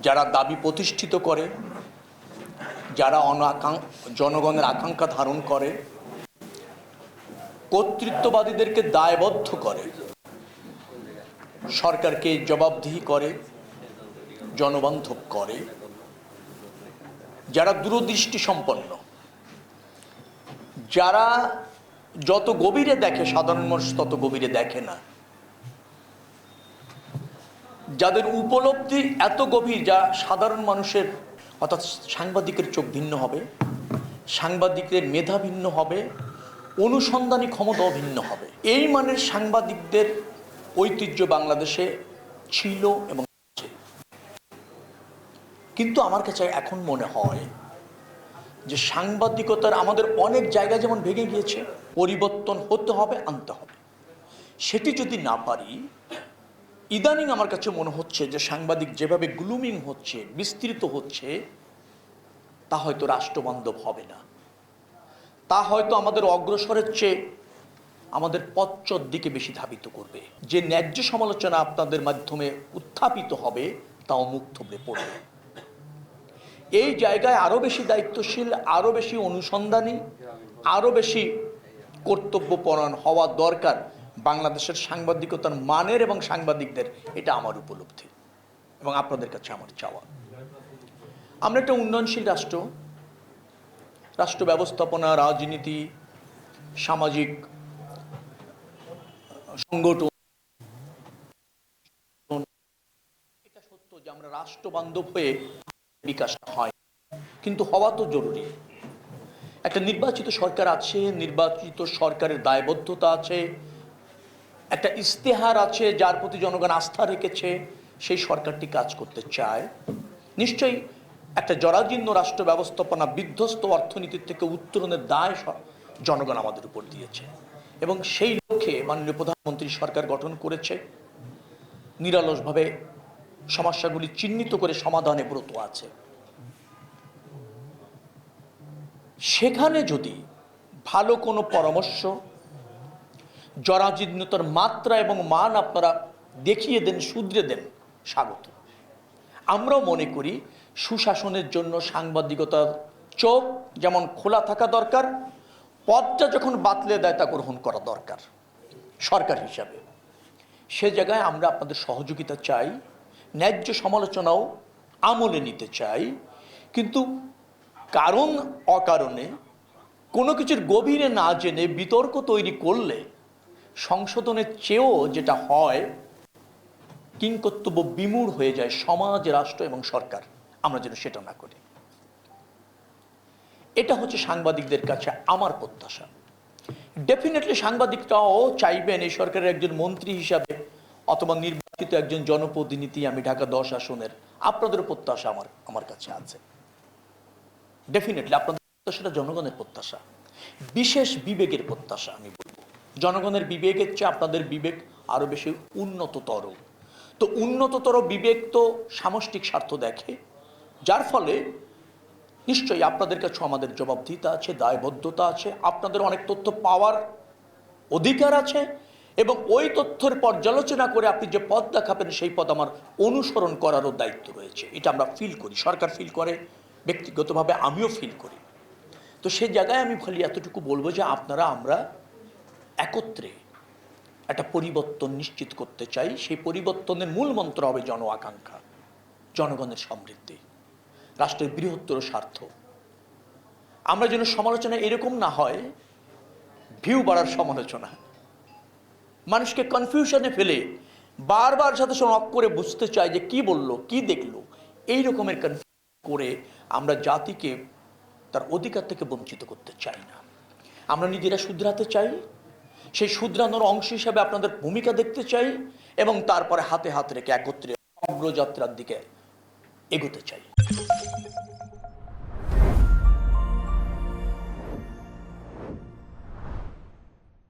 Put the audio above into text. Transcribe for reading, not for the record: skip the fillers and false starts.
যারা দাবি প্রতিষ্ঠিত করে, যারা জনগণের আকাঙ্ক্ষা ধারণ করে, কর্তৃত্ববাদীদেরকে দায়বদ্ধ করে, সরকারকে জবাবদিহি করে, জনবান্ধব করে, যারা দূরদৃষ্টি সম্পন্ন, যারা যত গভীরে দেখে সাধারণ মানুষ তত গভীরে দেখে না, যাদের উপলব্ধি এত গভীর যা সাধারণ মানুষের অর্থাৎ সাংবাদিকের চোখ ভিন্ন হবে, সাংবাদিকের মেধা ভিন্ন হবে, অনুসন্ধানী ক্ষমতাও ভিন্ন হবে। এই মানের সাংবাদিকদের ঐতিহ্য বাংলাদেশে ছিল এবং আছে। কিন্তু আমার কাছে এখন মনে হয় যে সাংবাদিকতার আমাদের অনেক জায়গায় যেমন ভেঙে গিয়েছে, পরিবর্তন হতে হবে, আনতে হবে। সেটি যদি না পারি, ইদানিং আমার কাছে মনে হচ্ছে যে সাংবাদিক যেভাবে গ্লুমিং হচ্ছে, বিস্তৃত হচ্ছে, তা হয়তো রাষ্ট্রবান্ধব হবে না। তা হয়তো আমাদের অগ্রসরের চেয়ে আমাদের পশ্চাৎ দিকে বেশি ধাবিত করবে। যে ন্যায্য সমালোচনা আপনাদের মাধ্যমে উত্থাপিত হবে তাও মুখ থুবড়ে পড়বে। এই জায়গায় আরও বেশি দায়িত্বশীল, আরও বেশি অনুসন্ধানী, আরও বেশি কর্তব্যপরায়ণ হওয়া দরকার বাংলাদেশের সাংবাদিকতার মানের এবং সাংবাদিকদের। এটা আমার উপলব্ধি এবং আপনাদের কাছে আমার চাওয়া। আমরা একটা উন্নয়নশীল রাষ্ট্র, রাষ্ট্র ব্যবস্থাপনা, রাজনীতি, সামাজিক সংগঠন, এটা সত্য যে আমরা রাষ্ট্রবান্ধব হয়ে বিকাশ হয়, কিন্তু হওয়া তো জরুরি। একটা নির্বাচিত সরকার আছে, নির্বাচিত সরকারের দায়বদ্ধতা আছে, একটা ইস্তেহার আছে যার প্রতি জনগণ আস্থা রেখেছে, সেই সরকারটি কাজ করতে চায়। নিশ্চয়ই একটা জরাজীর্ণ রাষ্ট্র ব্যবস্থাপনা, বিধ্বস্ত অর্থনীতির থেকে উত্তরণের দায় জনগণ আমাদের উপর দিয়েছে এবং সেই লক্ষ্যে মাননীয় প্রধানমন্ত্রী সরকার গঠন করেছে, নিরলসভাবে সমস্যাগুলি চিহ্নিত করে সমাধানে ব্রত আছে। সেখানে যদি ভালো কোনো পরামর্শ, জরাজীর্ণতার মাত্রা এবং মান আপনারা দেখিয়ে দেন, শুধরে দেন, স্বাগত। আমরাও মনে করি সুশাসনের জন্য সাংবাদিকতার চোখ যেমন খোলা থাকা দরকার, পথটা যখন বাতলে দেয় তা গ্রহণ করা দরকার সরকার হিসাবে। সে জায়গায় আমরা আপনাদের সহযোগিতা চাই, ন্যায্য সমালোচনাও আমলে নিতে চাই, কিন্তু কারণ অকারণে কোনো কিছুর গভীরে না জেনে বিতর্ক তৈরি করলে সংশোধনের চেয়েও যেটা হয়, কিংকর্তব্য বিমূঢ় হয়ে যায় সমাজ, রাষ্ট্র এবং সরকার। আমরা যেন সেটা না করি, এটা হচ্ছে সাংবাদিকদের কাছে আমার প্রত্যাশা। ডেফিনেটলি সাংবাদিকরাও চাইবেন এই সরকারের একজন মন্ত্রী হিসাবে অথবা নির্বাচিত একজন জনপ্রতিনিধি আমি ঢাকা 10 আসনের, আপনাদের প্রত্যাশা আমার কাছে আছে। ডেফিনেটলি আপনাদের প্রত্যাশাটা জনগণের প্রত্যাশা, বিশেষ বিবেকের প্রত্যাশা। আমি বলবো জনগণের বিবেকের চেয়ে আপনাদের বিবেক আরো বেশি উন্নততর। তো উন্নততর বিবেক তো সামষ্টিক স্বার্থ দেখে, যার ফলে নিশ্চয়ই আপনাদের কাছে আমাদের জবাবদিহিতা আছে, দায়বদ্ধতা আছে, আপনাদের অনেক তথ্য পাওয়ার অধিকার আছে এবং ওই তথ্যের পর্যালোচনা করে আপনি যে পথ দেখাবেন সেই পথ আমার অনুসরণ করারও দায়িত্ব রয়েছে। এটা আমরা ফিল করি, সরকার ফিল করে, ব্যক্তিগতভাবে আমিও ফিল করি। তো সেই জায়গায় আমি খালি এতটুকু বলবো যে আপনারা আমরা একত্রে একটা পরিবর্তন নিশ্চিত করতে চাই। সেই পরিবর্তনের মূল মন্ত্র হবে জন আকাঙ্ক্ষা, জনগণের সমৃদ্ধি, রাষ্ট্রের বৃহত্তর স্বার্থ। আমরা যেন সমালোচনা এরকম না হয় ভিউ বাড়ার সমালোচনা, মানুষকে কনফিউশনে ফেলে বারবার সাথে অক করে বুঝতে চাই যে কি বললো, কি দেখলো, এই রকমের কনফিউশন করে আমরা জাতিকে তার অধিকার থেকে বঞ্চিত করতে চাই না। আমরা নিজেরা শুধরাতে চাই, সেই শুধরানোর অংশ হিসাবে আপনাদের ভূমিকা দেখতে চাই এবং তারপরে হাতে হাত রেখে একত্রে অগ্রযাত্রার দিকে এগোতে চাই।